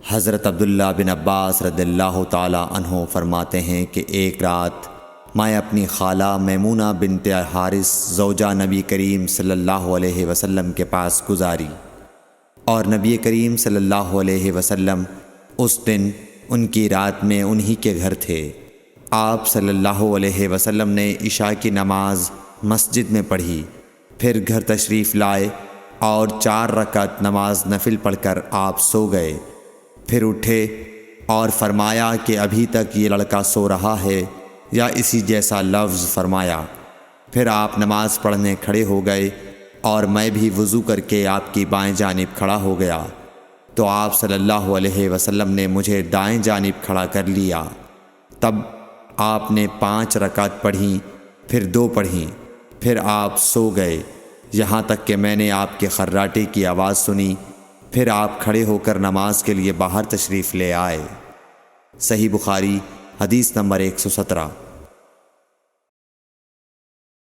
حضرت عبداللہ بن عباس رضی اللہ تعالی عنہ فرماتے ہیں کہ ایک رات میں اپنی خالہ میمونہ بنت حارث زوجہ نبی کریم صلی اللہ علیہ وسلم کے پاس گزاری، اور نبی کریم صلی اللہ علیہ وسلم اس دن ان کی رات میں انہی کے گھر تھے۔ آپ صلی اللہ علیہ وسلم نے عشاء کی نماز مسجد میں پڑھی، پھر گھر تشریف لائے اور 4 رکعت نماز نفل پڑھ کر آپ سو گئے۔ پھر اٹھے اور فرمایا کہ ابھی تک یہ لڑکا سو رہا ہے یا اسی جیسا لفظ فرمایا۔ پھر آپ نماز پڑھنے کھڑے ہو گئے اور میں بھی وضو کر کے آپ کی بائیں جانب کھڑا ہو گیا، تو آپ صلی اللہ علیہ وسلم نے مجھے دائیں جانب کھڑا کر لیا۔ تب آپ نے 5 رکعت پڑھیں، پھر 2 پڑھیں، پھر آپ سو گئے، یہاں تک کہ میں نے آپ کے خراٹے کی آواز سنی۔ پھر آپ کھڑے ہو کر نماز کے لیے باہر تشریف لے آئے۔ صحیح بخاری حدیث نمبر 117۔